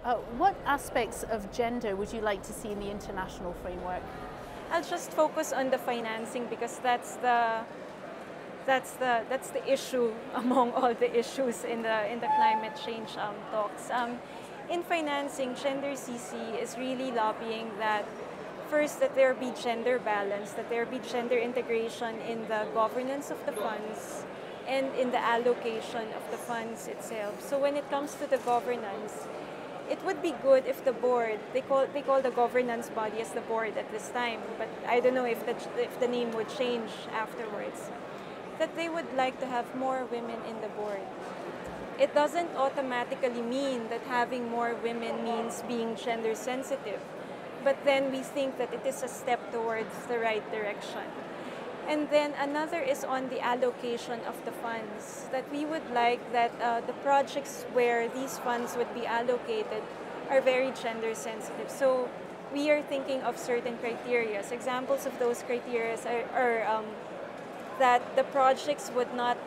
What aspects of gender would you like to see in the international framework? I'll just focus on the financing because that's the issue among all the issues in the climate change talks. In financing, Gendercc is really lobbying that first that there be gender balance, that there be gender integration in the governance of the funds and in the allocation of the funds itself. So when it comes to the governance, it would be good if the board, they call the governance body as the board at this time, but I don't know if the name would change afterwards, that they would like to have more women in the board. It doesn't automatically mean that having more women means being gender sensitive, but then we think that it is a step towards the right direction. And then another is on the allocation of the funds, that we would like that the projects where these funds would be allocated are very gender sensitive. So we are thinking of certain criteria. Examples of those criteria are that the projects would not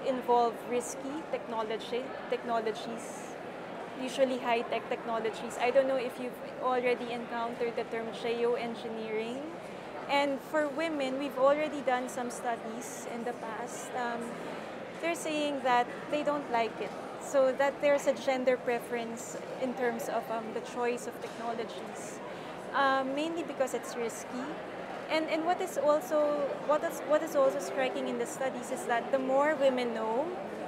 involve risky technologies, usually high-tech technologies. I don't know if you've already encountered the term geoengineering. And for women, we've already done some studies in the past. They're saying that they don't like it. So that there's a gender preference in terms of the choice of technologies, mainly because it's risky. And what is also striking in the studies is that the more women know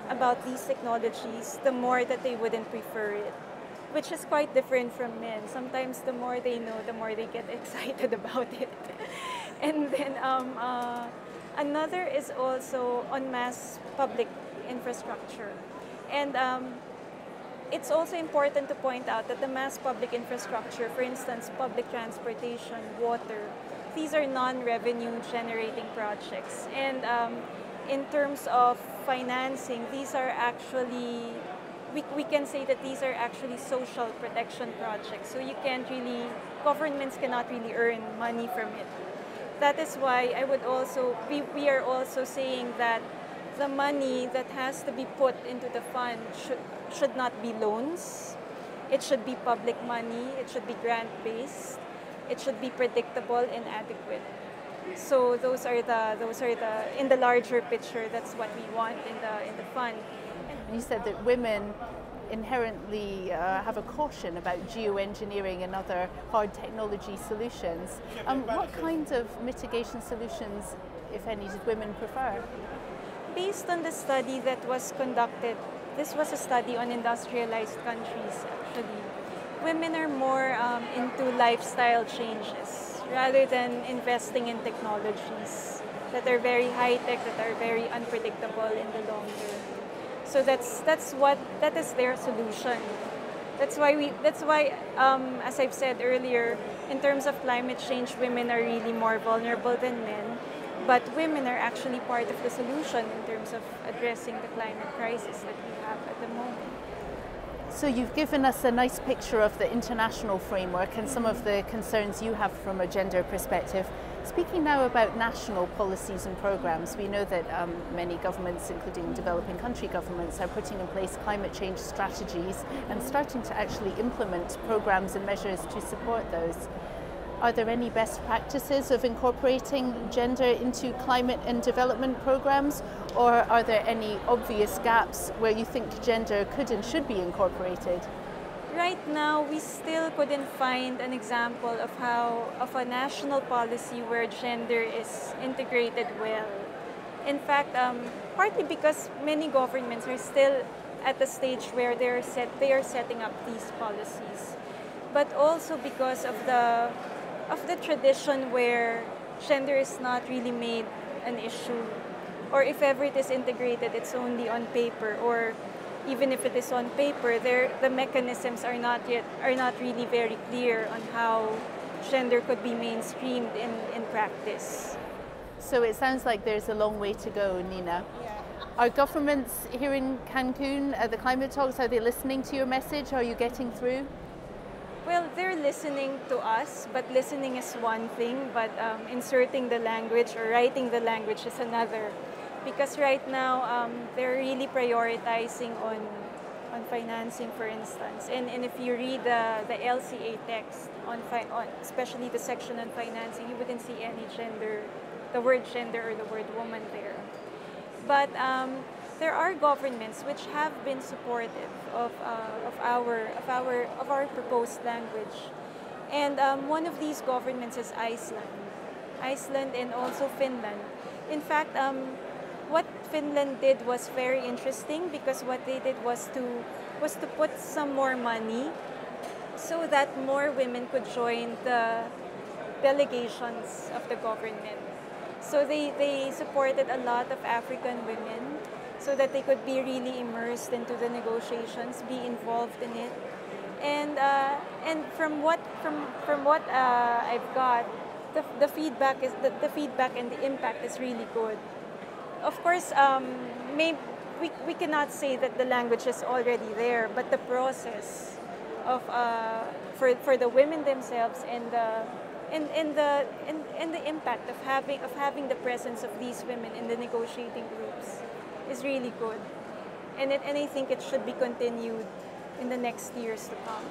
about these technologies, the more that they wouldn't prefer it, which is quite different from men. Sometimes the more they know, the more they get excited about it. And then another is also on mass public infrastructure. And it's also important to point out that the mass public infrastructure, for instance, public transportation, water, these are non-revenue generating projects. And in terms of financing, these are actually, we can say that these are actually social protection projects. So you can't really, governments cannot really earn money from it. That is why I would also, we are also saying that the money that has to be put into the fund should not be loans. It should be public money. It should be grant-based. It should be predictable and adequate. So those are the in the larger picture, that's what we want in the fund. You said that women inherently have a caution about geoengineering and other hard technology solutions. What kinds of mitigation solutions, if any, did women prefer? Based on the study that was conducted, this was a study on industrialized countries actually. Women are more into lifestyle changes rather than investing in technologies that are very high-tech, that are very unpredictable in the long term. So that is their solution. That's why as I've said earlier, in terms of climate change, women are really more vulnerable than men. But women are actually part of the solution in terms of addressing the climate crisis that we have at the moment. So you've given us a nice picture of the international framework and some of the concerns you have from a gender perspective. Speaking now about national policies and programs, we know that many governments, including developing country governments, are putting in place climate change strategies and starting to actually implement programs and measures to support those. Are there any best practices of incorporating gender into climate and development programs, or are there any obvious gaps where you think gender could and should be incorporated? Right now, we still couldn't find an example of a national policy where gender is integrated well. In fact, partly because many governments are still at the stage where they are setting up these policies, but also because of the tradition where gender is not really made an issue, or if ever it is integrated, it's only on paper, or even if it is on paper, the mechanisms are not really very clear on how gender could be mainstreamed in practice. So it sounds like there's a long way to go, Nina. Yeah. Are governments here in Cancun at the climate talks, are they listening to your message? Are you getting through? Well, they're listening to us, but listening is one thing, but inserting the language or writing the language is another. Because right now, they're really prioritizing on on financing, for instance. And if you read the LCA text on especially the section on financing, you wouldn't see any gender, the word gender or the word woman there. But there are governments which have been supportive of our proposed language, and one of these governments is Iceland and also Finland. In fact, what Finland did was very interesting, because what they did was to put some more money so that more women could join the delegations of the government. So they supported a lot of African women so that they could be really immersed into the negotiations, be involved in it. And from what I've got, the feedback and the impact is really good. Of course, we cannot say that the language is already there, but the process of for the women themselves and the impact of having the presence of these women in the negotiating groups is really good, and I think it should be continued in the next years to come.